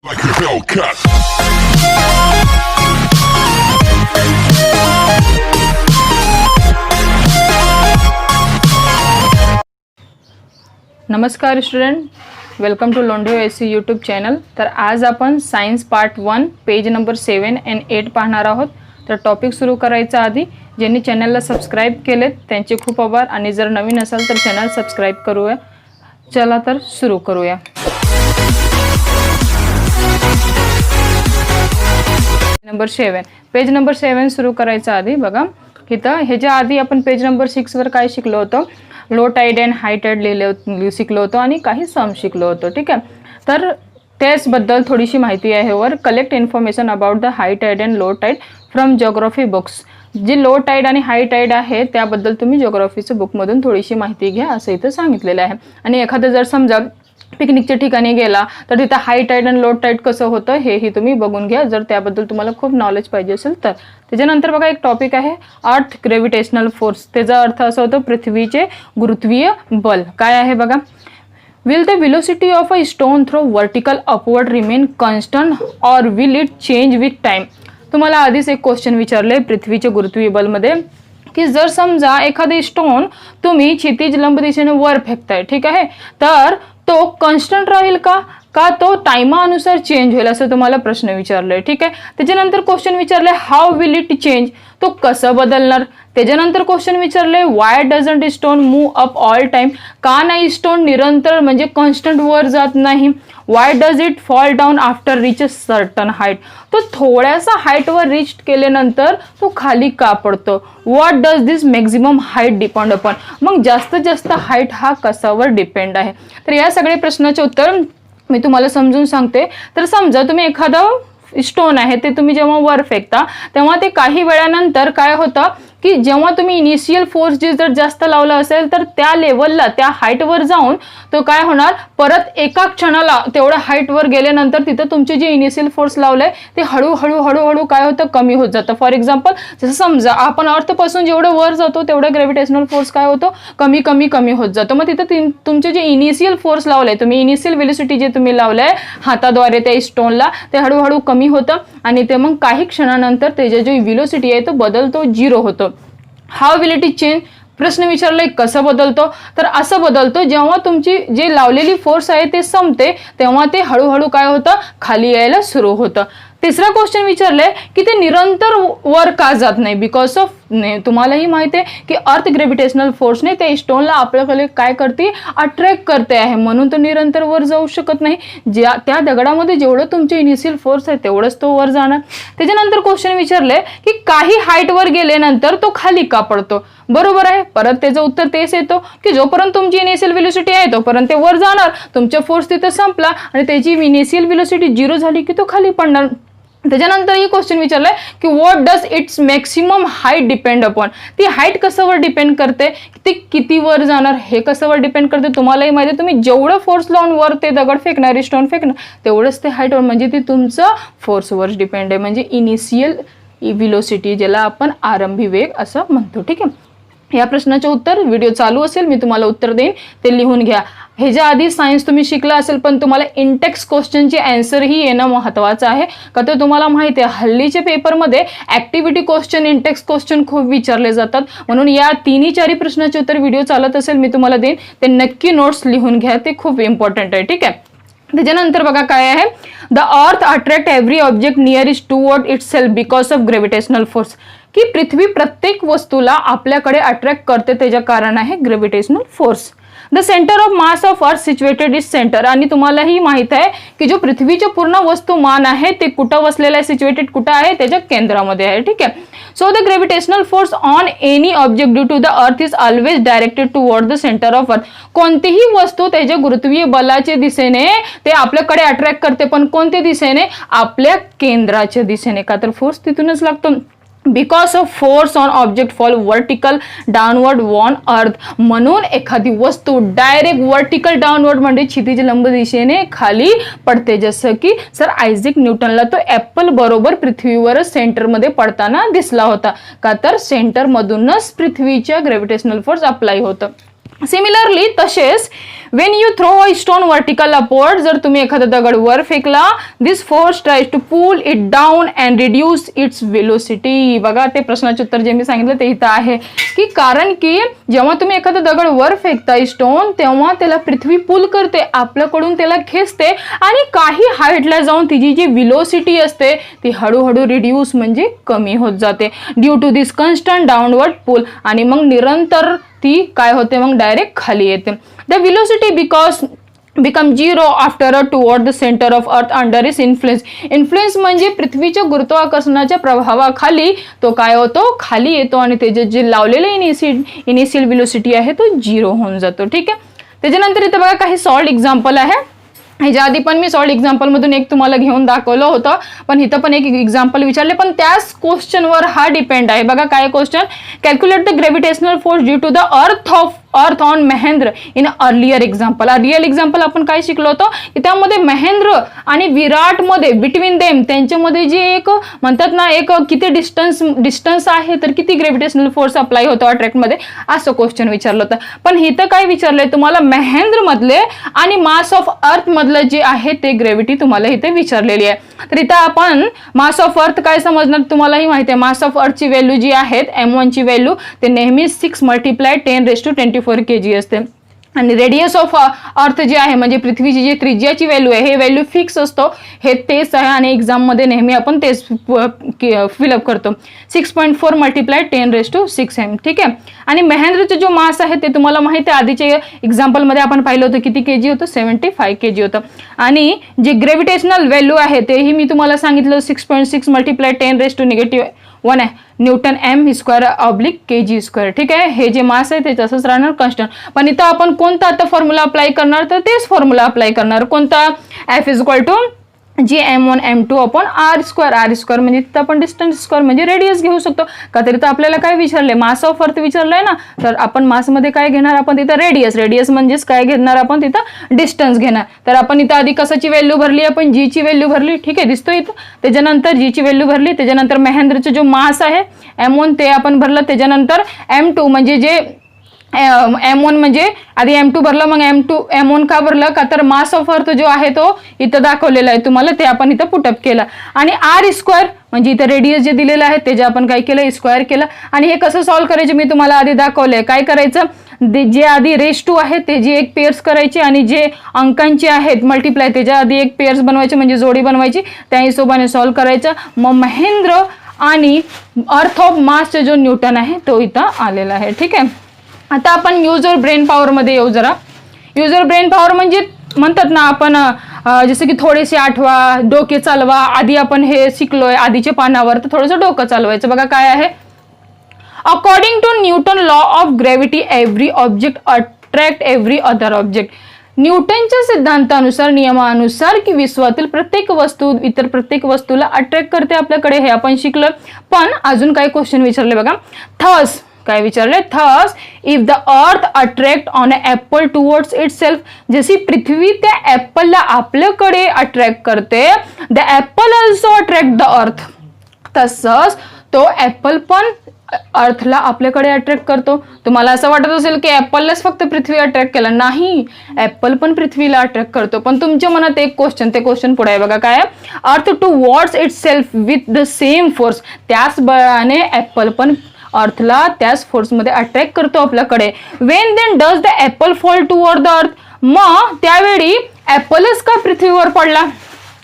Like a Hellcat. नमस्कार student, welcome to Londhe S YouTube channel. तर आज आपण science part 1 page number 7 and 8 पाहणार आहोत. तर टॉपिक सुरू करायच्या आधी ज्यांनी चॅनलला सबस्क्राईब केलेत त्यांचे खूप आभार, आणि जर नवीन असाल तर चॅनल सबस्क्राईब करूया. चला तर सुरू करूया. नंबर 7, पेज नंबर 7 सुरू करायच्या आधी बघा इथं ह्याच्या आधी आपण पेज नंबर 6 वर काय शिकलो होतो, low tide and high tide शिकलो होतो आणि काही सम शिकलो होतो. ठीक आहे, तर त्याचबद्दल थोडीशी माहिती आहे. वर collect information about the high tide and low tide from geography books. जी लो टाईड आणि हाय टाईड आहे त्याबद्दल तुम्ही जिओग्राफीच्या बुकमधून थोडीशी माहिती घ्या असं इथं सांगितलेलं आहे. आणि एखादं जर समजा पिकनिकच्या ठिकाणी गेला तर तिथं हाय टाईड आणि लो टाईड कसं होतं हेही तुम्ही बघून घ्या, जर त्याबद्दल तुम्हाला खूप नॉलेज पाहिजे असेल तर. त्याच्यानंतर बघा एक टॉपिक आहे अर्थ ग्रेव्हिटेशनल फोर्स. त्याचा अर्थ असा होतो पृथ्वीचे गुरुत्वीय बल. काय आहे बघा, will the velocity of a stone throw vertical upward remain constant और will it change with time. तुम्हाला आधीच एक क्वेश्चन विचारले पृथ्वीचे गुरुत्वीय बलमध्ये की जर समजा एखादी स्टोन तुम्ही क्षितिज लंब दिशेने वर फेकताय, ठीक आहे, तर तो कॉन्स्टंट राहील का तो टाइमानुसार चेंज होईल असं तुम्हाला प्रश्न विचारलाय. ठीक आहे, त्याच्यानंतर क्वेश्चन विचारले हाऊ विल इट चेंज, तो कसं बदलणार. त्याच्यानंतर क्वेश्चन विचारले Y doesn't stone move up all time, का नाही स्टोन निरंतर म्हणजे कॉन्स्टंट वर जात नाही. Y does it fall down after reach certain height, तो थोड्यासा हाईटवर रीच केल्यानंतर तो खाली का पडतो. What does this maximum height depend upon, मग जास्तीत जास्त हाईट हा कशावर डिपेंड आहे. तर या सगळ्या प्रश्नाचे उत्तर मी तुम्हाला समजून सांगते. तर समजा तुम्ही एखादं स्टोन आहे ते तुम्ही जेव्हा वर फेकता तेव्हा ते काही वेळानंतर काय होतं की जेव्हा तुम्ही इनिशियल फोर्स जे जर जास्त लावला असेल तर त्या लेवलला त्या हाईटवर जाऊन तो काय होणार, परत एका क्षणाला तेवढ्या हाईटवर गेल्यानंतर तिथं तुमचे जे इनिशियल फोर्स लावलंय ते हळूहळू काय होतं, कमी होत जातं. फॉर एक्झाम्पल जसं समजा आपण अर्थपासून जेवढं वर जातो तेवढं ग्रॅव्हिटेशनल फोर्स काय होतो, कमी होत जातो. मग तिथं तुमचे जे इनिशियल फोर्स लावलंय तुम्ही, इनिशियल व्हेलोसिटी जे तुम्ही लावलंय हाताद्वारे त्या स्टोनला, ते हळूहळू कमी होतं आणि ते मग काही क्षणानंतर त्याची जी व्हेलोसिटी आहे तो बदलतो, 0 होतो. हाऊ विल इट चेंज, प्रश्न विचारलाय कसं बदलतो, तर असं बदलतो जेव्हा तुमची जे लावलेली फोर्स आहे ते संपते तेव्हा ते हळूहळू काय होतं, खाली यायला सुरू होतं. तिसरा क्वेश्चन विचारले की ते निरंतर वर का जात नाही. बिकॉज ऑफ, तुम्हालाही माहिती आहे की अर्थ ग्रॅव्हिटेशनल फोर्सने त्या स्टोनला आपल्याकडे काय करते, अट्रॅक्ट करते आहे, म्हणून तो निरंतर वर जाऊ शकत नाही. त्या दगडामध्ये जेवढं तुमचे इनिशियल फोर्स आहे तेवढंच तो वर जाणार. त्याच्यानंतर क्वेश्चन विचारले की काही हाईट वर गेल्यानंतर तो खाली का पडतो. बरोबर आहे, परत त्याचं उत्तर तेच येतो की जोपर्यंत तुमची इनिशियल व्हेलोसिटी आहे तोपर्यंत ते वर जाणार, तुमचा फोर्स तिथं संपला आणि त्याची इनिशियल व्हेलोसिटी 0 झाली की तो खाली पडणार. त्याच्यानंतर ही क्वेश्चन विचारलाय की what does it's maximum height depend upon, ती हाईट कशावर डिपेंड करते, ती किती वर जाणार हे कशावर डिपेंड करते. तुम्हालाही माहिती आहे तुम्ही जेवढं फोर्स लावून वर ते दगड फेकणार, स्टोन फेकणार, तेवढंच ते हाईटवर, म्हणजे ती तुमचं फोर्सवर डिपेंड आहे, म्हणजे इनिशियल व्हेलोसिटी ज्याला आपण आरंभी वेग असं म्हणतो. ठीक आहे, या प्रश्नाचे उत्तर व्हिडिओ चालू असेल मी तुम्हाला उत्तर देईन, ते लिहून घ्या. ह्याच्या आधी सायन्स तुम्ही शिकला असेल पण तुम्हाला इंटेक्स क्वेश्चनचे आन्सर ही येणं महत्त्वाचं आहे. का तर तुम्हाला माहिती आहे हल्लीच्या पेपरमध्ये ऍक्टिव्हिटी क्वेश्चन, इंटेक्स क्वेश्चन खूप विचारले जातात, म्हणून या 3-4 प्रश्नाचे उत्तर व्हिडिओ चालत असेल मी तुम्हाला देईन, ते नक्की नोट्स लिहून घ्या, ते खूप इम्पॉर्टंट आहे. ठीक आहे, त्याच्यानंतर बघा काय आहे, the earth attract every object near is toward it self because of gravitational force, की पृथ्वी प्रत्येक वस्तूला आपल्याकडे अट्रॅक्ट करते त्याच्या कारण आहे gravitational force. The centre of mass of earth situated is centre, आणि तुम्हालाही माहित आहे की जो पृथ्वीचे पूर्ण वस्तुमान आहे ते कुठं वसलेलं आहे, सिच्युएटेड कुठं आहे, त्याच्या केंद्रामध्ये आहे. ठीक आहे, so the gravitational force on any object due to the earth is always directed toward the centre of earth. कोणतीही वस्तू त्याच्या गुरुत्वीय बलाच्या दिशेने ते आपल्याकडे अट्रॅक्ट करते, पण कोणत्या दिशेने, आपल्या केंद्राच्या दिशेने, का तर फोर्स तिथूनच लागतो. Because of force on object fall vertical downward on earth, म्हणून एखादी वस्तू डायरेक्ट वर्टिकल डाऊनवर्ड म्हणजे क्षितिज लंब दिशेने खाली पडते. जसं की सर आयझॅक न्यूटनला तो ऍपल बरोबर पृथ्वीवरच सेंटरमध्ये पडताना दिसला होता, का तर सेंटरमधूनच पृथ्वीच्या ग्रॅव्हिटेशनल फोर्स अप्लाय होतं. सिमिलरली तसेच when you throw a stone vertical upward, जर तुम्ही एखादा दगड वर फेकला, this force tries to pull it down and reduce its velocity. बघा ते प्रश्नाचे उत्तर जे मी सांगितलं ते इथं आहे की कारण की जेव्हा तुम्ही एखादा दगड वर फेकता स्टोन, तेव्हा त्याला पृथ्वी पुल करते, आपल्याकडून त्याला खेचते आणि काही हाईटला जाऊन तिची जी वेलोसिटी असते ती हळूहळू रिड्यूस म्हणजे कमी होत जाते due to this constant downward pull. आणि मग निरंतर ती काय होते, मग डायरेक्ट खाली येते. The velocity become zero after toward the centre of अर्थ अंडर इस इन्फ्लुएन्स. इन्फ्लुएन्स म्हणजे पृथ्वीच्या गुरुत्वाकर्षणाच्या प्रभावाखाली तो काय होतो, खाली येतो आणि त्याचे जे लावलेले इनिशियल वेलोसिटी आहे तो झिरो होऊन जातो. ठीक आहे. त्याच्यानंतर इथं बघा काही सॉल्ड एक्झाम्पल आहे. ह्याच्या आधी पण मी सॉल्ड एक्झाम्पलमधून एक तुम्हाला घेऊन दाखवलं होतं, पण इथं पण एक एक्झाम्पल विचारले, पण त्याच क्वेश्चनवर हा डिपेंड आहे. बघा काय question, calculate the gravitational force due to the earth on Mahendra in earlier example. Earlier example आपण काय शिकलो होतो की त्यामध्ये महेंद्र आणि विराटमध्ये बिटवीन देम त्यांच्यामध्ये जे एक म्हणतात ना एक किती डिस्टन्स आहे, तर किती ग्रेव्हिटेशनल फोर्स अप्लाय होतो अट्रॅक्टमध्ये, असं क्वेश्चन विचारलं होतं. पण इथं काय विचारलंय तुम्हाला, महेंद्र मधले आणि मास ऑफ अर्थ मधलं जे आहे ते ग्रेव्हिटी तुम्हाला इथे विचारलेली आहे. तर इथं आपण मास ऑफ अर्थ काय समजणार, तुम्हालाही माहिती आहे मास ऑफ अर्थची व्हॅल्यू जी आहेत M1 ची व्हॅल्यू ते नेहमी 6 × 10⁻24 kg असते. आणि रेडियस ऑफ अर्थ जे आहे म्हणजे पृथ्वीची जी त्रिज्याची व्हॅल्यू आहे हे व्हॅल्यू फिक्स असतो, हे तेच आहे आणि एक्झाममध्ये नेहमी आपण तेच फिलअप करतो. 6.4 × 10⁻6 m. ठीक आहे. आणि महेंद्रचा जो मास आहे ते तुम्हाला माहिती आहे, आधीच्या एक्झाम्पलमध्ये आपण पाहिलं होतं किती kg होतं, 75 kg होतं. आणि जे ग्रेव्हिटेशनल व्हॅल्यू आहे तेही मी तुम्हाला सांगितलं 6.6 × 10⁻1 आहे न्यूटन m² kg². ठीक आहे. हे जे मास आहे ते तसंच राहणार कॉन्स्टंट. पण इथं आपण कोणता आता फॉर्म्युला अप्लाय करणार, तर तेच फॉर्म्युला अप्लाय करणार. कोणता, F = G m1 m2 upon r² म्हणजे तिथं आपण डिस्टन्स स्क्वेअर म्हणजे रेडियस घेऊ शकतो. का तरी तर आपल्याला काय विचारलंय, मास ऑफ अर्थ विचारलंय ना, तर आपण मासमध्ये काय घेणार, आपण तिथं रेडियस म्हणजेच काय घेणार, आपण तिथं डिस्टन्स घेणार. तर आपण इथं आधी कशाची व्हॅल्यू भरली, आपण जी ची व्हॅल्यू भरली. ठीक आहे, दिसतो इथं. त्याच्यानंतर जी ची व्हॅल्यू भरली, त्याच्यानंतर महेंद्रचा जो मास आहे M1 ते आपण भरलं, त्याच्यानंतर M2 म्हणजे जे M1 म्हणजे आधी M2 भरलं, मग M1 का भरलं, का तर मास ऑफ अर्थ जो आहे तो इथं दाखवलेला आहे तुम्हाला, ते आपण इथं पुटअप केलं. आणि r² म्हणजे इथं रेडियस जे दिलेलं आहे त्याचे आपण काय केलं, स्क्वेअर केलं. आणि हे कसं सॉल्व्ह करायचे मी तुम्हाला आधी दाखवलंय. काय करायचं, जे आधी रेस2 आहे त्याची एक पेयर्स करायची आणि जे अंकांचे आहेत मल्टिप्लाय त्याच्या आधी एक पेयर्स बनवायचे म्हणजे जोडी बनवायची, त्या हिशोबाने सॉल्व्ह करायचं. मग महेंद्र आणि अर्थ ऑफ मासचा जो न्यूटन आहे तो इथं आलेला आहे. ठीक आहे. आता आपण युजर ब्रेन पॉवरमध्ये येऊ जरा. युजर ब्रेन पॉवर म्हणजे म्हणतात ना आपण जसं की थोडेसे आठवा, डोके चालवा, आधी आपण हे शिकलोय आधीच्या पानावर, तर थोडंसं डोकं चालवायचं. बघा काय आहे, according to Newton law of gravity every object attract every other object. न्यूटनच्या सिद्धांतानुसार, नियमानुसार की विश्वातील प्रत्येक वस्तू इतर प्रत्येक वस्तूला अट्रॅक्ट करते आपल्याकडे, हे आपण शिकलो. पण अजून काय क्वेश्चन विचारले बघा. थस काय विचारले, thus if the earth attract on a apple towards it self. जशी पृथ्वी त्या ऍपलला आपल्याकडे अट्रॅक्ट करते, the apple also attract the earth. तसंच तो ऍपल पण अर्थला आपल्याकडे अट्रॅक्ट करतो. तुम्हाला असं वाटत असेल की ऍपललाच फक्त पृथ्वी अट्रॅक्ट केला, नाही, ऍपल पण पृथ्वीला अट्रॅक्ट करतो. पण तुमच्या मनात एक क्वेश्चन, ते क्वेश्चन पुढे आहे बघा काय, अर्थ towards it self with the same force. त्याच बळाने ऍपल पण अर्थला त्याच फोर्समध्ये अट्रॅक्ट करतो आपल्याकडे. When then does the apple fall toward the earth. मग त्यावेळी ऍपलच का पृथ्वीवर पडला,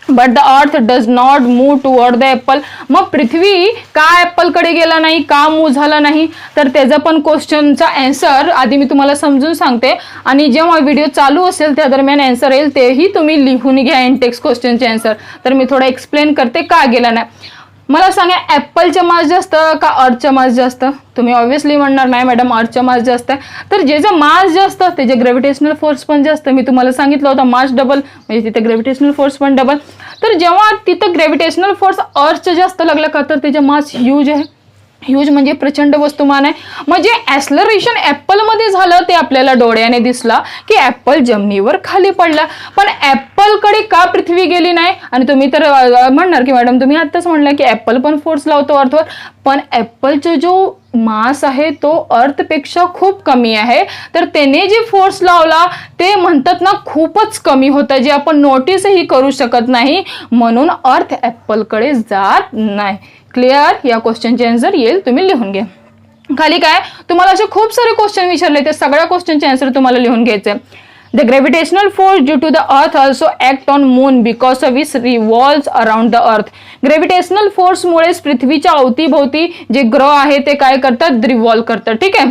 but the earth does not move toward the apple. मग पृथ्वी का ऍपलकडे गेला नाही, का मूव्ह झाला नाही, तर त्याचा पण क्वेश्चनचा आन्सर आधी मी तुम्हाला समजून सांगते आणि जेव्हा व्हिडिओ चालू असेल त्या दरम्यान आन्सर येईल तेही तुम्ही लिहून घ्या इन टेक्स्ट क्वेश्चनचे आन्सर. तर मी थोडं एक्सप्लेन करते का गेला नाही. मला सांगा, ऍपलचा मास जास्त का अर्थचा मास जास्त? तुम्ही ऑब्व्हियसली म्हणणार नाही मॅडम अर्थचा मास जास्त आहे. तर ज्याचा मास जास्त त्याचे ग्रॅव्हिटेशनल फोर्स पण जास्त. मी तुम्हाला सांगितलं होतं मास डबल म्हणजे तिथे ग्रॅव्हिटेशनल फोर्स पण डबल. तर जेव्हा तिथं ग्रॅव्हिटेशनल फोर्स अर्थचं जास्त लागलं का तर त्याचा मास ह्यूज आहे. ह्यूज म्हणजे प्रचंड वस्तुमान आहे. म्हणजे ॲक्सलरेशन ॲपलमध्ये झालं ते आपल्याला डोळ्याने दिसला की ॲपल जमिनीवर खाली पडला. पण ॲपलकडे का पृथ्वी गेली नाही? आणि तुम्ही तर म्हणणार की मॅडम तुम्ही आत्ताच म्हणलं की ॲपल पण फोर्स लावतो अर्थवर, पण ॲपलचा जो मास आहे तो अर्थपेक्षा खूप कमी आहे. तर त्याने जे फोर्स लावला ते म्हणतात ना खूपच कमी होतं, जे आपण नोटीसही करू शकत नाही. म्हणून अर्थ ॲपलकडे जात नाही. क्लिअर? या क्वेश्चनचे आन्सर येईल, तुम्ही लिहून घ्या. खाली काय तुम्हाला असे खूप सारे क्वेश्चन विचारले, ते सगळ्या क्वेश्चनचे आन्सर तुम्हाला लिहून घ्यायचे. The gravitational force due to the earth also act on moon because of its revolves around the earth. Gravitational force मुळेच पृथ्वीच्या अवतीभोवती जे ग्रह आहे ते काय करतात? रिव्हॉल्व करतात. ठीक आहे.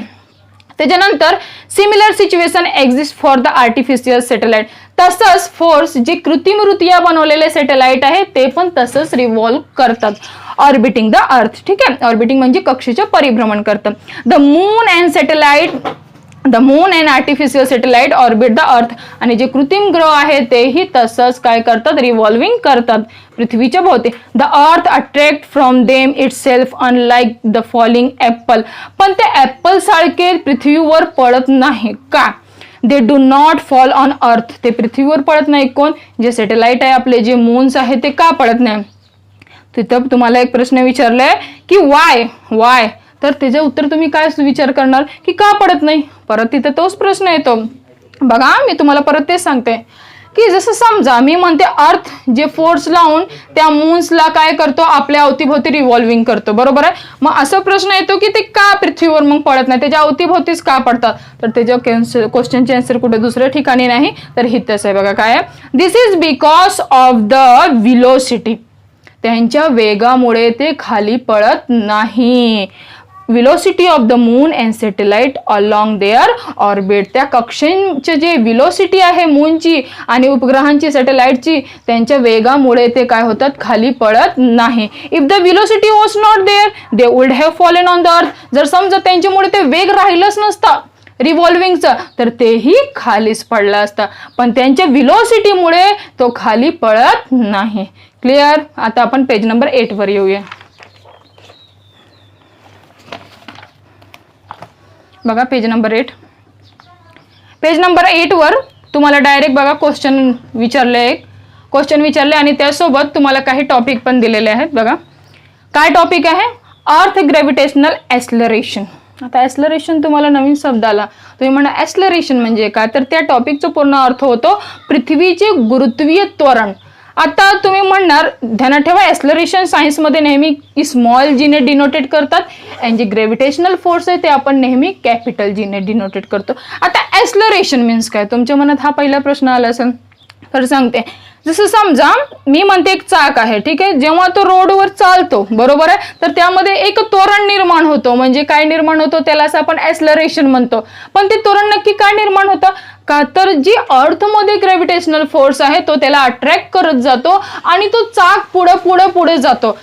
त्याच्यानंतर similar situation exist for the artificial satellite. तसंच फोर्स जे कृत्रिमरित्या बनवलेले सॅटेलाइट आहे ते पण तसंच रिव्हॉल्व करतात ऑर्बिटिंग द अर्थ. ठीक आहे. ऑर्बिटिंग म्हणजे कक्षेचे परिभ्रमण करतात. The moon and artificial satellite orbit the earth. आणि जे कृत्रिम ग्रह आहे तेही तसंच काय करतात? रिव्हॉल्विंग करतात पृथ्वीच्या भोवती. The earth attract from them it self unlike the falling Apple. पण ते ॲपल सारखे पृथ्वीवर पडत नाही. का? They do not fall on earth. ते पृथ्वीवर पडत नाही. कोण? जे सॅटेलाइट आहे आपले, जे मून्स आहे ते का पडत नाही? तिथं तुम्हाला एक प्रश्न विचारलाय की वाय तर त्याचे उत्तर तुम्ही काय विचार करणार की का पडत नाही? परत तिथे तोच प्रश्न येतो. बघा मी तुम्हाला परत तेच सांगते की जसं समजा मी म्हणते अर्थ जे फोर्स लावून त्या मून्सला काय करतो? आपल्या अवतीभोवती रिव्हॉल्विंग करतो. बरोबर आहे. मग असा प्रश्न येतो की ते का पृथ्वीवर मग पडत नाही? त्याच्या अवतीभोवतीच का पडतात? तर त्याच्या क्वेश्चनचे आन्सर कुठे दुसऱ्या ठिकाणी नाही, तर हितच आहे. बघा काय आहे? This is because of the velocity. त्यांच्या वेगामुळे ते खाली पडत नाही. Velocity of the moon and satellite along their orbit. त्या कक्षेचे जे व्हेलोसिटी आहे मूनची आणि उपग्रहांची सॅटेलाइटची, त्यांच्या वेगामुळे ते काय होतात? खाली पडत नाही. If the velocity was not there they would have fallen on the earth. जर समजा त्यांच्यामुळे ते वेग राहिलंच नसता रिव्हॉल्विंगचा तर तेही खालीच पडला असता. पण त्यांच्या व्हेलोसिटीमुळे तो खाली पडत नाही. क्लिअर? आता आपण पेज नंबर 8 वर येऊया. बघा पेज नंबर 8. पेज नंबर 8 वर तुम्हाला डायरेक्ट बघा क्वेश्चन विचारले आणि त्यासोबत तुम्हाला काही टॉपिक पण दिलेले आहेत. बघा काय टॉपिक आहे? अर्थ ग्रॅव्हिटेशनल ॲक्सलरेशन. आता ॲक्सलरेशन तुम्हाला नवीन शब्द आला, तुम्ही म्हणा ॲक्सलरेशन म्हणजे काय? तर त्या टॉपिकचा पूर्ण अर्थ होतो पृथ्वीचे गुरुत्वीय त्वरण. आता तुम्ही म्हणणार ध्यानात ठेवा ॲक्सलरेशन सायन्समध्ये नेहमी स्मॉल जीने डिनोटेड करतात आणि जे ग्रॅव्हिटेशनल फोर्स आहे ते आपण नेहमी कॅपिटल जीने डिनोटेड करतो. आता ॲक्सलरेशन मीन्स काय? तुमच्या मनात हा पहिला प्रश्न आला असेल तर सांगते. जसं समजा मी म्हणते एक चाक आहे. ठीक आहे. जेव्हा तो रोडवर चालतो बरोबर आहे तर त्यामध्ये एक त्वरण निर्माण होतो. म्हणजे काय निर्माण होतो? त्यालाच आपण ॲक्सलरेशन म्हणतो. पण ते त्वरण नक्की काय निर्माण होतं? का तर जी अर्थमध्ये ग्रॅव्हिटेशनल फोर्स आहे तो त्याला अट्रॅक्ट करत जातो आणि तो चाक पुढे जातो.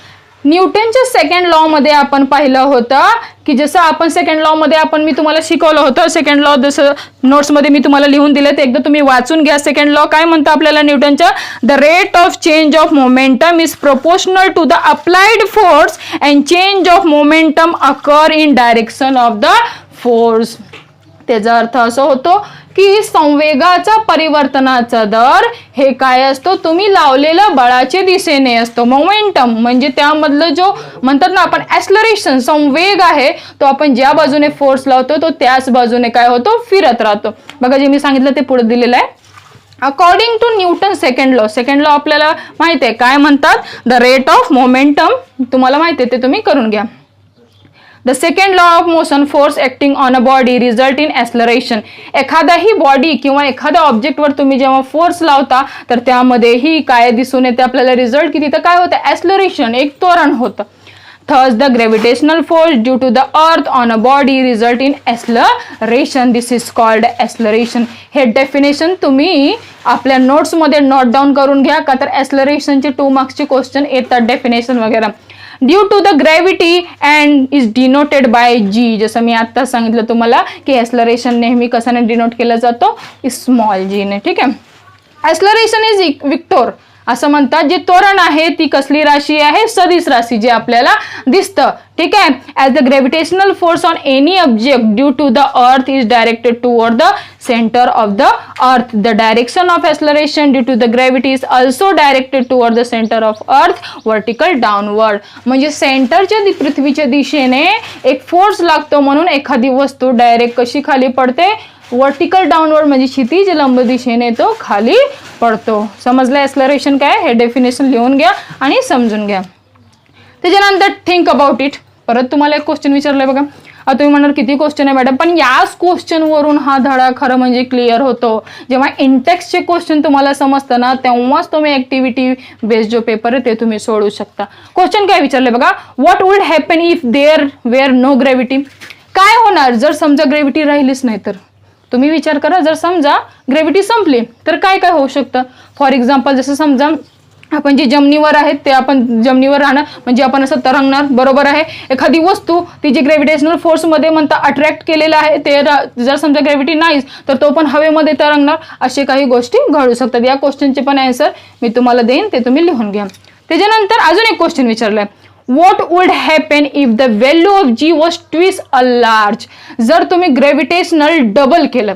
न्यूटनच्या सेकंड लॉ मध्ये आपण पाहिलं होतं की जसं आपण सेकंड लॉ मध्ये मी तुम्हाला शिकवलं होतं. सेकंड लॉ जसं नोट्समध्ये मी तुम्हाला लिहून दिले ते एकदा तुम्ही वाचून घ्या. सेकंड लॉ काय म्हणतं आपल्याला न्यूटनच्या? The rate of change of momentum is proportional to the applied force and change of momentum occur in direction of the force. त्याचा अर्थ असा होतो की संवेगाचा परिवर्तनाचा दर हे काय असतो? तुम्ही लावलेल्या बळाच्या दिशेने असतो. मोमेंटम म्हणजे त्यामधलं जो म्हणतात ना आपण ॲक्सलरेशन संवेग आहे तो आपण ज्या बाजूने फोर्स लावतो तो त्याच बाजूने काय होतो? फिरत राहतो. बघा जे मी सांगितलं ते पुढे दिलेलं आहे. According to Newton second law आपल्याला माहिती आहे काय म्हणतात? The rate of momentum. तुम्हाला माहिती आहे ते तुम्ही करून घ्या. The second law of motion force acting on a body result in acceleration. एखादाही बॉडी किंवा एखाद्या ऑब्जेक्टवर तुम्ही जेव्हा फोर्स लावता तर त्यामध्येही काय दिसून येते आपल्याला? रिझल्ट किती? तर काय होतं? ॲक्सलरेशन, एक त्वरण होतं. Thus the gravitational force due to the earth on a body result in acceleration. This is called acceleration. हे डेफिनेशन तुम्ही आपल्या नोट्समध्ये नोट डाऊन करून घ्या का तर ॲक्सलरेशनचे 2 मार्क्सचे क्वेश्चन येतात डेफिनेशन वगैरे. Due to the gravity and is denoted by g. जसं मी आता सांगितलं तुम्हाला की ॲक्सलरेशन नेहमी कशाने डिनोट केलं जातो? स्मॉल जी ने. ठीक आहे. Acceleration is vector. असं म्हणतात. जे त्वरण आहे ती कसली राशी आहे? सदिश राशी, जे आपल्याला दिसतं. ठीक आहे. As the gravitational force on any object due to the earth is directed toward the centre of the earth, the direction of acceleration due to the gravity is also directed toward the centre of earth vertical downward. म्हणजे सेंटरच्या पृथ्वीच्या दिशेने एक force लागतो म्हणून एखादी वस्तू direct कशी खाली पडते? व्हर्टिकल डाऊनवर्ड, म्हणजे क्षितिज लंब दिशेने तो खाली पडतो. समजलं एक्सलरेशन काय? हे डेफिनेशन लिहून घ्या आणि समजून घ्या. त्याच्यानंतर थिंक अबाउट इट. परत तुम्हाला एक क्वेश्चन विचारलंय बघा. आता तुम्ही म्हणणार किती क्वेश्चन आहे मॅडम, पण याच क्वेश्चन वरून हा धडा खरं म्हणजे क्लिअर होतो. जेव्हा इंटेक्सचे क्वेश्चन तुम्हाला समजतं ना, तेव्हाच तुम्ही ऍक्टिव्हिटी बेस्ड जो पेपर आहे ते तुम्ही सोडवू शकता. क्वेश्चन काय विचारले बघा. What would happen if there were no gravity. काय होणार जर समजा ग्रॅव्हिटी राहिलीच नाही तर? तुम्ही विचार करा, जर समजा ग्रॅव्हिटी संपली तर काय काय होऊ शकतं. फॉर एक्झाम्पल, जसं समजा आपण जे जमिनीवर आहेत ते आपण जमिनीवर राहणार, म्हणजे आपण असं तरंगणार. बरोबर आहे. एखादी वस्तू ती जी ग्रॅव्हिटेशनल फोर्समध्ये म्हणता अट्रॅक्ट केलेलं आहे ते जर समजा ग्रॅव्हिटी नाहीच तर तो पण हवेमध्ये तरंगणार. असे काही गोष्टी घडू शकतात. या क्वेश्चनचे पण आन्सर मी तुम्हाला देईन, ते तुम्ही लिहून घ्या. त्याच्यानंतर अजून एक क्वेश्चन विचारलाय. What would happen if the value of g was twice a large. जर तुम्ही ग्रॅव्हिटेशनल डबल केलं,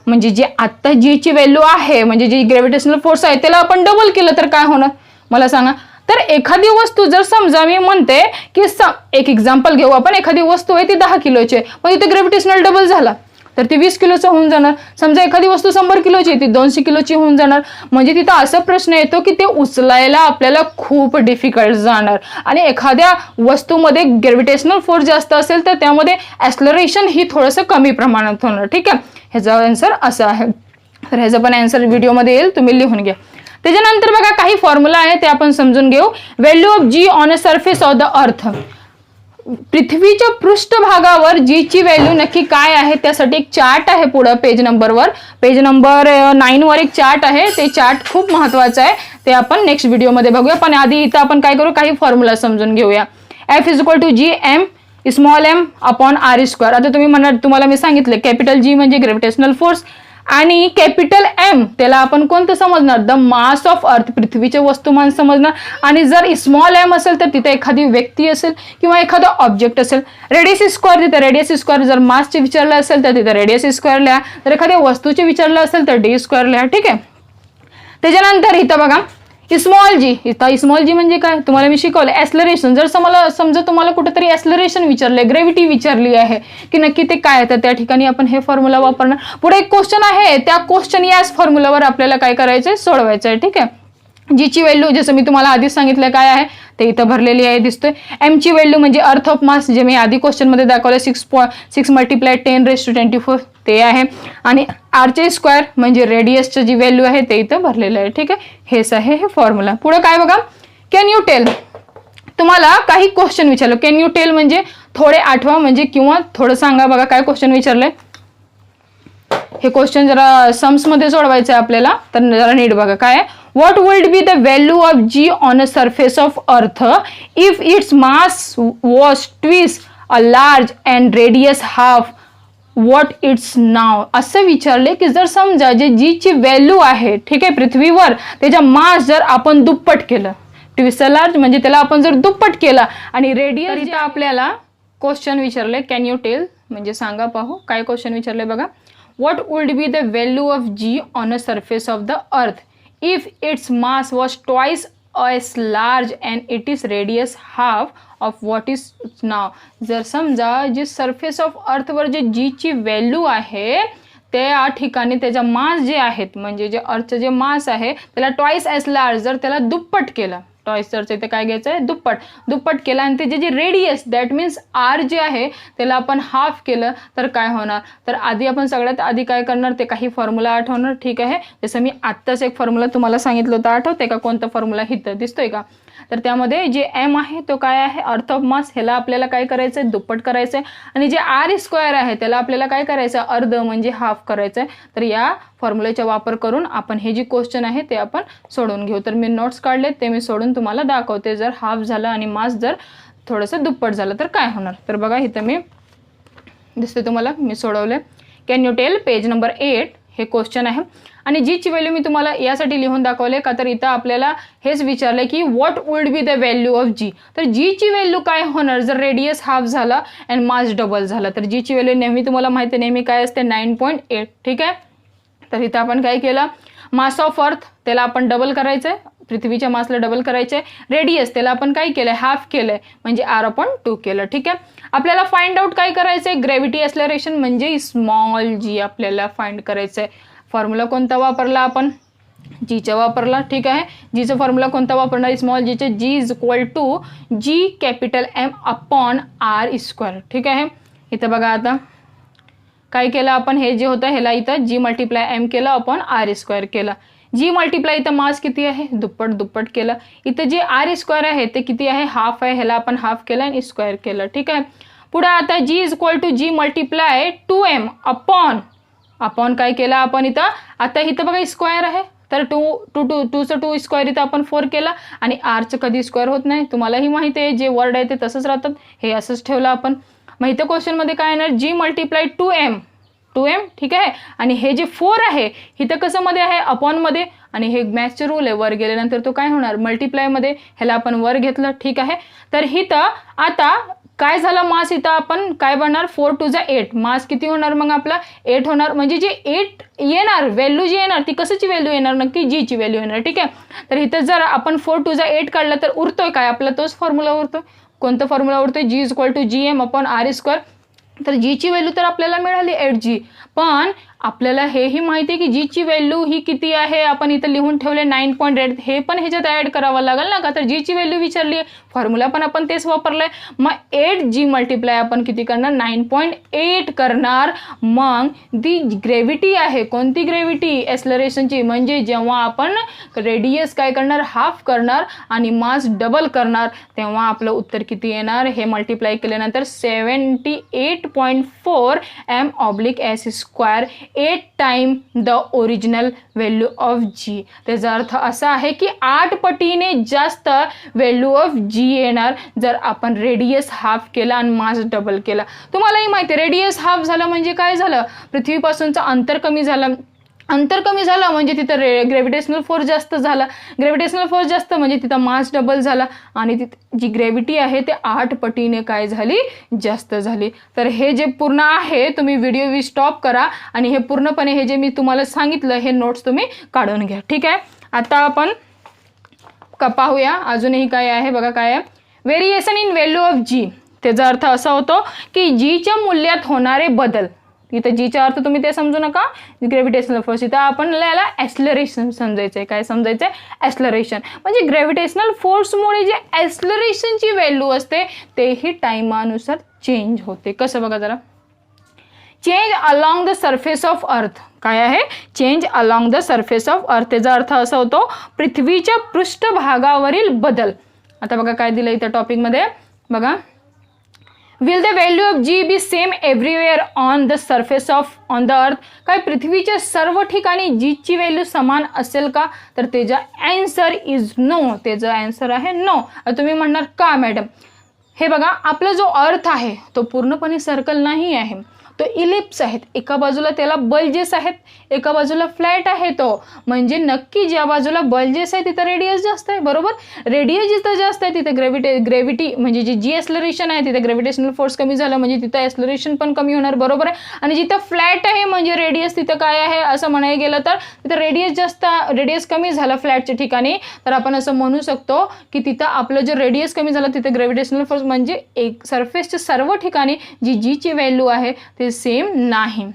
म्हणजे जे आता जी ची व्हॅल्यू आहे, म्हणजे जी ग्रॅव्हिटेशनल फोर्स आहे त्याला आपण डबल केलं तर काय होणार मला सांगा. तर एखादी वस्तू जर समजा मी म्हणते की एक एक्झाम्पल घेऊ आपण, एखादी वस्तू आहे ती 10 किलोची आहे, पण इथे ग्रॅव्हिटेशनल डबल झाला तर ती 20 किलोचं होऊन जाणार. समजा एखादी वस्तू 100 किलोची आहे ती 200 किलोची होऊन जाणार. म्हणजे तिथं असा प्रश्न येतो की ते उचलायला आपल्याला खूप डिफिकल्ट जाणार. आणि एखाद्या वस्तूमध्ये ग्रॅव्हिटेशनल फोर्स जास्त असेल तर त्यामध्ये ॲक्सलरेशन ही थोडंसं कमी प्रमाणात होणार. ठीक आहे. ह्याचा आन्सर असा आहे. तर ह्याचा पण आन्सर व्हिडिओमध्ये येईल, तुम्ही लिहून घ्या. त्याच्यानंतर बघा काही फॉर्म्युला आहे ते आपण समजून घेऊ. Value of g on a surface of the earth. पृथ्वीच्या पृष्ठभागावर जी ची व्हॅल्यू नक्की काय आहे त्यासाठी एक चार्ट आहे पुढं पेज नंबर 9 वर एक चार्ट आहे. ते चार्ट खूप महत्वाचं आहे, ते आपण नेक्स्ट व्हिडिओमध्ये बघूया. पण आधी इथं आपण काय करू, काही फॉर्म्युला समजून घेऊया. F = GM small m upon r². आता तुम्ही म्हणणार, तुम्हाला मी सांगितलं कॅपिटल G म्हणजे ग्रॅव्हिटेशनल फोर्स आणि कॅपिटल M त्याला आपण कोणतं समजणार? द मास ऑफ अर्थ, पृथ्वीचे वस्तुमान समजणार. आणि जर स्मॉल m असेल तर तिथे एखादी व्यक्ती असेल किंवा एखादा ऑब्जेक्ट असेल. रेडियस स्क्वेअर, तिथे रेडियस स्क्वेअर जर मासचे विचारलं असेल तर तिथे रेडियस स्क्वेअर लिहा. जर एखाद्या वस्तूचे विचारलं असेल तर d² लिहा. ठीक आहे. त्याच्यानंतर इथं बघा स्मॉल जी. इथं स्मॉल जी म्हणजे काय तुम्हाला मी शिकवलं, ॲक्सलरेशन. जर समजा तुम्हाला कुठेतरी ॲक्सलरेशन विचारलंय, ग्रॅव्हिटी विचारली आहे की नक्की ते काय आहे, तर त्या ठिकाणी आपण हे फॉर्म्युला वापरणार. पुढे एक क्वेश्चन आहे, त्या क्वेश्चन याच फॉर्म्युलावर आपल्याला काय करायचंय, सोडवायचं आहे. ठीक आहे. जी ची व्हॅल्यू जसं मी तुम्हाला आधीच सांगितलं काय आहे ते इथं भरलेली आहे, दिसतोय. एम ची व्हॅल्यू म्हणजे अर्थ ऑफ मास, जे मी आधी क्वेश्चन मध्ये दाखवलं 6 × 10⁻⁴ ते आहे. आणि आरचे स्क्वेअर म्हणजे रेडियसची जी व्हॅल्यू आहे ते इथं भरलेलं आहे. ठीक आहे. हेच आहे हे फॉर्म्युला. पुढे काय बघा, कॅन यू टेल. तुम्हाला काही क्वेश्चन विचारलं, कॅन यू टेल म्हणजे थोडे आठवा म्हणजे किंवा थोडं सांगा. बघा काय क्वेश्चन विचारलंय, हे क्वेश्चन जरा सम्स मध्ये सोडवायचं आहे आपल्याला, तर जरा नीट बघा काय आहे. What would be the value of G on a surface of Earth if its mass was twice a large and radius half what it's now? असं विचारले की जर समजा जे G ची व्हॅल्यू आहे, ठीक आहे, पृथ्वीवर त्याच्या मास जर आपण दुप्पट केलं, ट्विस अ लार्ज म्हणजे त्याला आपण जर दुप्पट केला आणि रेडियस, इथं आपल्याला क्वेश्चन विचारले कॅन यू टेल म्हणजे सांगा. पाहू काय क्वेश्चन विचारले बघा. What would be the value of G on a surface of the Earth if its mass was twice as large and it is radius half of what is now? जर समजा जी surface of earth वर जे जी ची value आहे त्या ठिकाणी त्याचा मास जे आहेत, म्हणजे जे अर्थचं जे मास आहे त्याला ट्वाइस ॲज लार्ज, जर त्याला दुप्पट केलं, ट्वाइस जर इथे काय घ्यायचं आहे, दुप्पट केलं आणि त्याचे जे radius that means R J आहे त्याला आपण हाफ केलं तर काय होणार. तर आधी आपण सगळ्यात आधी काय करणार, ते काही फॉर्म्युला आठवणार. ठीक आहे. जसं मी आत्ताच एक फॉर्म्युला तुम्हाला सांगितलं होतं, आठवते का कोणता फॉर्म्युला इथं दिसतोय का? तर त्यामध्ये जे एम आहे तो काय आहे, अर्थ ऑफ मास, ह्याला आपल्याला काय करायचंय, दुप्पट करायचंय. आणि जे आर स्क्वेअर आहे त्याला आपल्याला काय करायचं, अर्ध म्हणजे हाफ करायचंय. तर या फॉर्म्युलेचा वापर करून आपण हे जे क्वेश्चन आहे ते आपण सोडून घेऊ. तर मी नोट्स काढले ते मी सोडून तुम्हाला दाखवते. जर हाफ झालं आणि मास जर थोडंसं दुप्पट झालं तर काय होणार. तर बघा इथं मी दिसते तुम्हाला, मी सोडवले. Can you tell page number 8 हे क्वेश्चन आहे. आणि जीची व्हॅल्यू मी तुम्हाला यासाठी लिहून दाखवले का तर इथं आपल्याला हेच विचारलं की what would be the value of g. तर जीची व्हॅल्यू काय होणार जर रेडियस हाफ झाला अँड मास डबल झाला. तर जीची व्हॅल्यू नेहमी तुम्हाला माहिती आहे नेहमी काय असते 9.8. ठीक आहे. तर इथं आपण काय केलं मास ऑफ अर्थ त्याला आपण डबल करायचं आहे, पृथ्वीच्या मासला डबल करायचं आहे. रेडियस त्याला आपण काय केलंय हाफ केलंय म्हणजे r/2 केलं. ठीक आहे. आपल्याला फाइंड आउट काय करायचंय ग्रॅव्हिटी ॲक्सेलरेशन म्हणजे स्मॉल जी आपल्याला फाइंड करायचंय. फॉर्म्युला कोणता वापरला आपण जीचा वापरला. ठीक आहे. जीचा फॉर्म्युला कोणता वापरणार स्मॉल जीचे g is equal to g capital M upon r². ठीक आहे. इथं बघा आता काय केलं आपण हे जे होतं ह्याला इथं जी मल्टिप्लाय M केलं अपॉन r² केलं. जी मल्टिप्लाय इथं मास किती आहे दुप्पट केलं. इथं जे r² आहे ते किती आहे हाफ आहे ह्याला आपण हाफ केलं आणि स्क्वेअर केलं. ठीक आहे. पुढे आता g is equal to g multiply 2m upon काय केलं आपण इथं आता इथं बघा स्क्वेअर आहे तर 2 स्क्वेअर इथं आपण 4 केला आणि rचं कधी स्क्वेअर होत नाही तुम्हालाही माहिती आहे जे वर्ड आहे ते तसंच राहतात हे असंच ठेवलं आपण. मग इथं क्वेश्चनमध्ये काय येणार जी मल्टिप्लाय 2m. ठीक आहे. आणि हे जे 4 आहे इथं कसं मध्ये आहे अपॉन मध्ये आणि हे मॅथ्सचे रूल आहे वर गेल्यानंतर तो काय होणार मल्टिप्लाय मध्ये ह्याला आपण वर घेतलं. ठीक आहे. तर इथं आता काय झालं मास इथं आपण काय बनणार 4 टू 8 मास किती होणार मग आपला 8 होणार म्हणजे जे 8 येणार व्हॅल्यू जी येणार ती कशाची व्हॅल्यू येणार नक्की जीची व्हॅल्यू येणार. ठीक आहे. तर इथं जर आपण 4 टू 8 काढलं तर उरतोय काय आपला तोच फॉर्म्युला उरतोय. कोणतं फॉर्म्युला उरतोय g is equal to GM upon r². तर जीची व्हॅल्यू तर आपल्याला मिळाली 8g पण आपल्याला हेही माहिती आहे की जीची व्हॅल्यू ही किती आहे आपण इथं लिहून ठेवले 9.8 हे पण ह्याच्यात ॲड करावं लागेल ना का तर जीची व्हॅल्यू विचारली आहे फॉर्म्युला पण आपण तेच वापरलंय. मग 8g मल्टिप्लाय आपण किती करणार 9.8 करणार. मग ती ग्रॅव्हिटी आहे कोणती ग्रॅव्हिटी ॲक्सेलरेशनची म्हणजे जेव्हा आपण रेडियस काय करणार हाफ करणार आणि मास डबल करणार तेव्हा आपलं उत्तर किती येणार हे मल्टिप्लाय केल्यानंतर 78.4 m/s². 8 time the original value of g. त्याचा अर्थ असा आहे की 8 पटीने जास्त व्हॅल्यू ऑफ जी येणार जर आपण रेडियस हाफ केला आणि मास डबल केला. तुम्हालाही माहिती आहे रेडियस हाफ झालं म्हणजे काय झालं पृथ्वीपासूनचं अंतर कमी झालं म्हणजे तिथं ग्रॅव्हिटेशनल फोर्स जास्त झाला. ग्रॅव्हिटेशनल फोर्स जास्त म्हणजे तिथं मास डबल झाला आणि तिथं जी ग्रॅव्हिटी आहे ते 8 पटीने काय झाली जास्त झाली. तर हे जे पूर्ण आहे तुम्ही व्हिडिओ स्टॉप करा आणि हे पूर्णपणे हे जे मी तुम्हाला सांगितलं हे नोट्स तुम्ही काढून घ्या. ठीक आहे. आता आपण पाहूया अजूनही काय आहे बघा काय आहे variation in value of g. त्याचा अर्थ असा होतो की जीच्या मूल्यात होणारे बदल. इथं जीचा अर्थ तुम्ही ते समजू नका ग्रॅव्हिटेशनल फोर्स इथं आपण याला ॲक्सेलरेशन समजायचं आहे. काय समजायचं आहे ॲक्सेलरेशन म्हणजे ग्रॅव्हिटेशनल फोर्समुळे जे ॲक्सेलरेशनची व्हॅल्यू असते तेही टाइमानुसार चेंज होते. कसं बघा जरा change along the surface of earth. काय आहे change along the surface of earth. त्याचा अर्थ असा होतो पृथ्वीच्या पृष्ठभागावरील बदल. आता बघा काय दिलं इथं टॉपिकमध्ये बघा will the value of g be same everywhere on the surface of on the earth. काय पृथ्वीच्या सर्व ठिकाणी जीची व्हॅल्यू समान असेल का तर त्याचा ॲन्सर इज नो. त्याचं ॲन्सर आहे नो. तुम्ही म्हणणार का मॅडम हे बघा आपला जो अर्थ आहे तो पूर्णपणे सर्कल नाही आहे तो इलिप्स आहेत. एका बाजूला त्याला बल्जेस आहेत एका बाजूला फ्लॅट आहे तो म्हणजे नक्की ज्या बाजूला बल्जेस आहे तिथं रेडियस जास्त आहे बरोबर. रेडियस जिथं जास्त आहे तिथं ग्रॅव्हिटी म्हणजे जी ॲक्सेलरेशन आहे तिथं ग्रॅव्हिटेशनल फोर्स कमी झालं म्हणजे तिथं ॲक्सेलरेशन पण कमी होणार बरोबर आहे. आणि जिथं फ्लॅट आहे म्हणजे रेडियस तिथं काय आहे असं म्हणायला गेलं तर तिथं रेडियस कमी झालं फ्लॅटच्या ठिकाणी तर आपण असं म्हणू शकतो की तिथं आपलं जर रेडियस कमी झालं तिथं ग्रॅव्हिटेशनल फोर्स म्हणजे एक सरफेसच्या सर्व ठिकाणी जीची व्हॅल्यू आहे ते सेम नाही.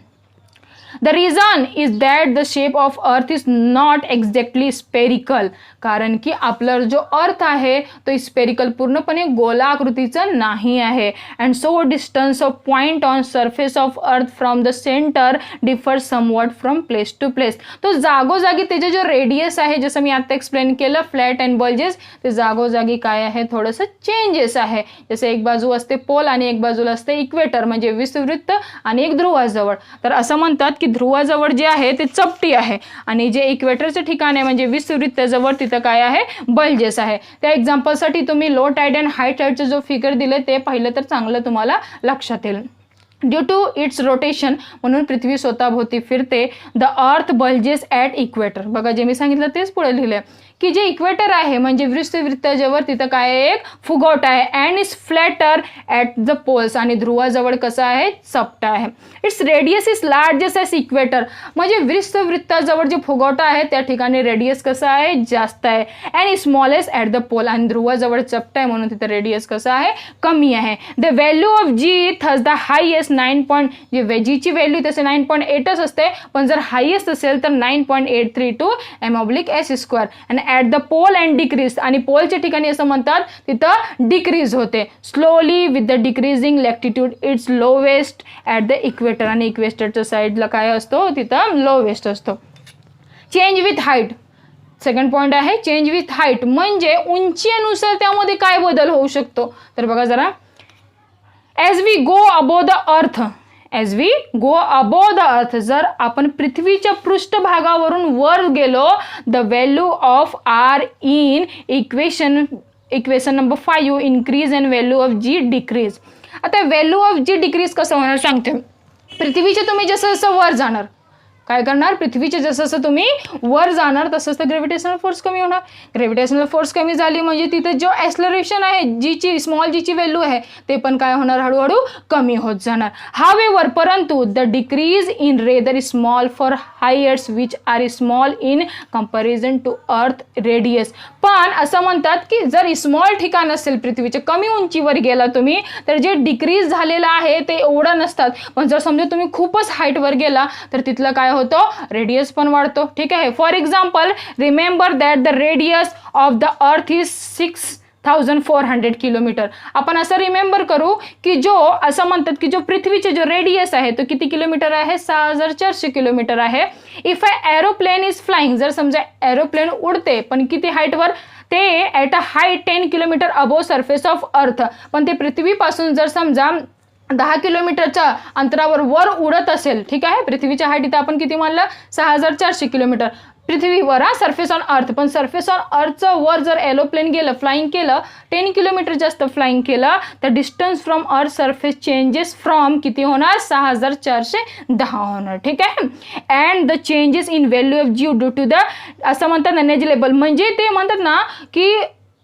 The reason is that the shape of earth is not exactly spherical. कारण की आपला जो अर्थ आहे तो स्पेरिकल पूर्णपणे गोलाकृतीचा नाही आहे. and so distance of point on surface of earth from the center differs somewhat from place to place. तो जागोजागी त्याचे जो रेडियस आहे जसं मी आता एक्सप्लेन केलं फ्लॅट अँड बल्जेस ते जागोजागी काय आहे थोडंसं चेंजेस आहे. जसे एक बाजू असते पोल आणि एक बाजूला असते इक्वेटर म्हणजे विषुववृत्त आणि एक ध्रुवाजवळ. तर असं म्हणतात की ध्रुवाजवळ जे आहे ते चपटी आहे आणि जे इक्वेटरचं ठिकाण आहे म्हणजे विषुववृत्ताजवळ तिथं काय आहे बल्जेस आहे. त्या एक्झाम्पलसाठी तुम्ही लो टाईड अँड हाय टाईडचं जो फिगर दिलं ते पाहिलं तर चांगलं तुम्हाला लक्षात येईल. ड्यू टू इट्स रोटेशन, म्हणून पृथ्वी स्वतःभोवती फिरते. The earth bulges at equator. बघा जे मी सांगितलं तेच पुढे लिहिलंय की जे इक्वेटर आहे म्हणजे वृत्तजवर तिथं काय एक फुगवटा आहे. And is flatter at the poles, आणि ध्रुवाजवळ कसं आहे चपटा आहे. Its radius is largest as equator, म्हणजे वृत्ताजवळ जे फुगवटा आहे त्या ठिकाणी रेडियस कसं आहे जास्त आहे. And is smallest at the pole, आणि ध्रुवाजवळ चपटा आहे म्हणून तिथं रेडियस कसं आहे कमी आहे. The value of g thus the highest 9. जे जीची व्हॅल्यू तसे 9.8च असते, पण जर हायेस्ट असेल तर 9.832 m/s². आणि at the pole and decrease, आणि पोलच्या ठिकाणी असं म्हणतात तिथं डिक्रीज होते. Slowly with the decreasing latitude its lowest at the equator, आणि इक्वेटरच्या साईडला काय असतो तिथं लोवेस्ट असतो. Change with height, second point आहे चेंज विथ हाईट, म्हणजे उंचीनुसार त्यामध्ये काय बदल होऊ शकतो. तर बघा जरा, as we go above the earth, as we go above the earth, जर आपण पृथ्वीच्या पृष्ठभागावरून वर गेलो, the value of r in equation number 5 increase and value of g decrease. आता व्हॅल्यू ऑफ जी डिक्रीज कसं होणार सांगते. पृथ्वीचे तुम्ही जसं जसं वर जाणार काय करणार, पृथ्वीचे जसं जसं तुम्ही वर जाणार तसंच तर ग्रॅव्हिटेशनल फोर्स कमी होणार. ग्रॅव्हिटेशनल फोर्स कमी झाली म्हणजे तिथे जो ॲक्सलरेशन आहे जीची स्मॉल जीची व्हॅल्यू आहे ते पण काय होणार हळूहळू कमी होत जाणार. हावेवर, परंतु the decrease in rather is small for heights which are small in comparison to earth radius. पण असं म्हणतात की जर स्मॉल ठिकाण असेल पृथ्वीचे कमी उंचीवर गेला तुम्ही तर जे डिक्रीज झालेलं आहे ते एवढं नसतात. पण जर समजा तुम्ही खूपच हाईटवर गेला तर तिथलं काय होतो रेडियस पण वाढतो. ठीक आहे. For example, remember that the radius of the earth is 6400 kilometre. आपण असं रिमेंबर करू की जो असं म्हणतात की जो पृथ्वीचे जो रेडियस आहे तो किती किलोमीटर आहे 6400 किलोमीटर आहे. If a aeroplane is flying, जर समजा एरोप्लेन उडते पण किती हाईटवर, ते at a height 10 kilometre above surface of earth, पण ते पृथ्वीपासून जर समजा 10 किलोमीटरच्या अंतरावर वर उडत असेल. ठीक आहे. पृथ्वीच्या हाईट इथं आपण किती मानलं 6400 किलोमीटर पृथ्वीवर, सरफेस ऑन अर्थ. पण सरफेस ऑन अर्थचं वर जर एरोप्लेन गेलं फ्लाइंग केलं 10 किलोमीटर जास्त फ्लाइंग केलं तर distance from earth surface changes from किती होणार 6410 होणार. ठीक आहे. And the changes in value of g due to the, असं म्हणतात ना नेग्लिजिबल, म्हणजे ते म्हणतात ना की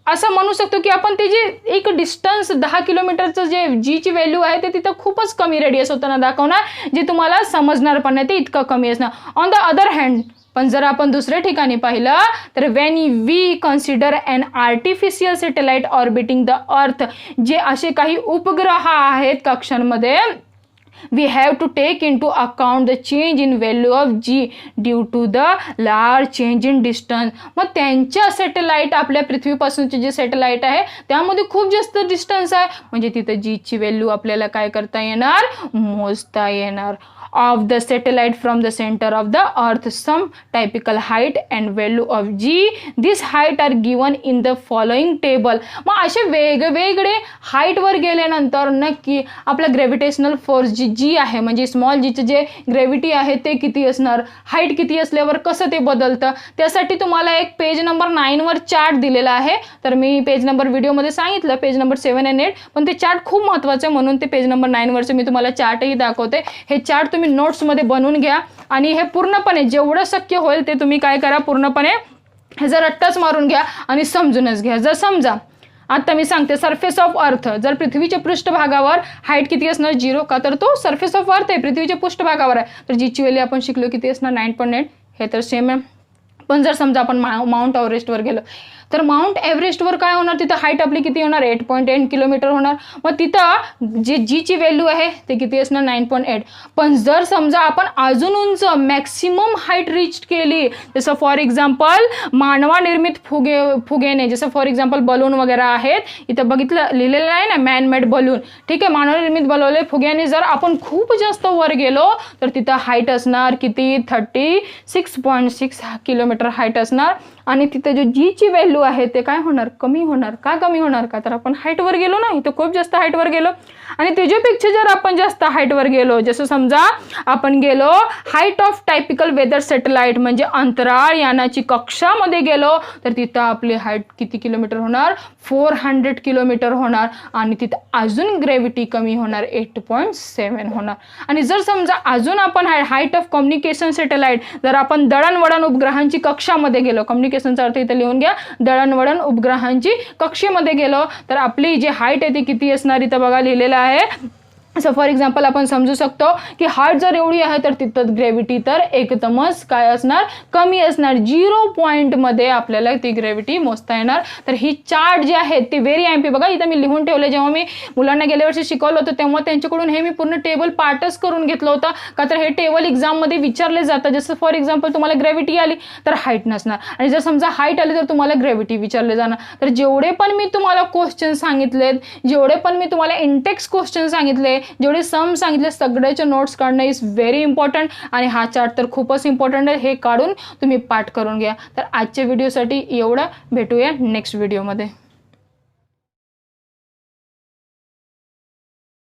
असं म्हणू शकतो की आपण ते जे एक डिस्टन्स 10 किलोमीटरचं जे जीची व्हॅल्यू आहे ते तिथं खूपच कमी रेडियस होताना दाखवणार, जे तुम्हाला समजणार पण नाही ते इतकं कमी असणार. ऑन द अदर हँड, पण जर आपण दुसऱ्या ठिकाणी पाहिलं तर when we consider an artificial satellite orbiting the earth, जे असे काही उपग्रह आहेत कक्षांमध्ये, we have to take into account the change in value of g due to the large change in distance. मग त्यांच्या सॅटेलाइट, आपल्या पृथ्वीपासूनचे जे सॅटेलाइट आहे त्यामध्ये खूप जास्त डिस्टन्स आहे, म्हणजे तिथं जी ची व्हॅल्यू आपल्याला काय करता येणार मोजता येणार. of the satellite from the center of the earth, some typical height and value of g, this height are given in the following table. मग असे वेगवेगळे हाईट वर गेल्यानंतर नक्की आपला ग्रॅव्हिटेशनल फोर्स जी आहे म्हणजे स्मॉल जीचे जे ग्रॅव्हिटी आहे ते किती असणार, हाईट किती असल्यावर कसं ते बदलतं, त्यासाठी तुम्हाला एक पेज नंबर 9 वर चार्ट दिलेला आहे. तर मी पेज नंबर व्हिडिओमध्ये सांगितलं पेज नंबर 7 आणि 8, पण ते चार्ट खूप महत्त्वाचं म्हणून ते पेज नंबर 9 वरचे मी तुम्हाला चार्टही दाखवते. हे चार्ट तुम्ही नोट्समध्ये बनवून घ्या आणि हे पूर्णपणे जेवढं शक्य होईल ते तुम्ही काय करा पूर्णपणे हे जर रट्टाच मारून घ्या आणि समजूनच घ्या. जर समजा आता मी सांगते सरफेस ऑफ अर्थ, जर पृथ्वीच्या पृष्ठभागावर हाईट किती असणार 0, का तर तो सरफेस ऑफ अर्थ आहे पृथ्वीच्या पृष्ठभागावर आहे, तर जीची व्हॅल्यू आपण शिकलो किती असणार 9.8, हे तर सेम आहे. पण जर समजा आपण माउंट एव्हरेस्टवर गेलो तर माउंट एव्हरेस्टवर काय होणार, तिथं हाईट आपली किती होणार 8.8 किलोमीटर होणार. मग तिथं जे जीची व्हॅल्यू आहे ते किती असणार 9.8. पण जर समजा आपण अजून उंच मॅक्सिमम हाईट रीच केली, जसं फॉर एक्झाम्पल मानवानिर्मित फुगेने, जसं फॉर एक्झाम्पल बलून वगैरे आहेत, इथं बघितलं लिहिलेलं आहे ना मॅन मेड बलून. ठीक आहे. मानवनिर्मित बनवले फुग्याने जर आपण खूप जास्त वर गेलो तर तिथं हाईट असणार किती 36.6 किलोमीटर हाईट असणार. आणि तिथे जो जीची व्हॅल्यू आहे ते काय होणार, कमी होणार. का कमी होणार, का तर आपण हाईटवर गेलो ना, इथं खूप जास्त हाईटवर गेलो. आणि त्याच्यापेक्षा जर आपण जास्त हाईटवर गेलो, जसं समजा आपण गेलो height of typical weather satellite म्हणजे अंतराळ यानाची कक्षामध्ये गेलो, तर तिथं आपली हाईट किती किलोमीटर होणार, 400 किलोमीटर होणार. आणि तिथं अजून ग्रॅव्हिटी कमी होणार, 8.7 होणार. आणि जर समजा अजून आपण हाईट ऑफ कम्युनिकेशन सॅटेलाइट, जर आपण दळणवळण उपग्रहांची कक्षामध्ये गेलो, कम्युनिकेशनचा अर्थ इथं लिहून घ्या, दळणवळण उपग्रहांची कक्षेमध्ये गेलो, तर आपली जी हाईट आहे ती किती असणार, इथं बघा लिहिलेलं आहे. सो फॉर एक्झाम्पल आपण समजू शकतो की हाईट जर एवढी आहे तर तिथं ग्रॅव्हिटी तर एकदमच काय असणार, कमी असणार. 0 पॉईंटमध्ये आपल्याला ती ग्रॅव्हिटी मोजता येणार. तर ही चार्ट जी आहेत ती व्हेरी एम्पी, बघा इथं मी लिहून ठेवले. जेव्हा मी मुलांना गेल्या वर्षी शिकवलं होतं तेव्हा त्यांच्याकडून हे मी पूर्ण टेबल पार्टच करून घेतलं होतं, का तर हे टेबल एक्झाममध्ये विचारले जातं. जसं फॉर एक्झाम्पल तुम्हाला ग्रॅव्हिटी आली तर हाईट नसणार, आणि जर समजा हाईट आली तर तुम्हाला ग्रॅव्हिटी विचारले जाणार. तर जेवढे पण मी तुम्हाला क्वेश्चन सांगितलेत, जेवढे पण मी तुम्हाला इंटेक्स क्वेश्चन सांगितले, जेवढे सम सांगितले, सगळ्याचे नोट्स काढणं इज व्हेरी इम्पॉर्टंट. आणि हा चार्ट तर खूपच इम्पॉर्टंट आहे, हे काढून तुम्ही पाठ करून घ्या. तर आजच्या व्हिडिओसाठी एवढं, भेटूया नेक्स्ट व्हिडिओमध्ये.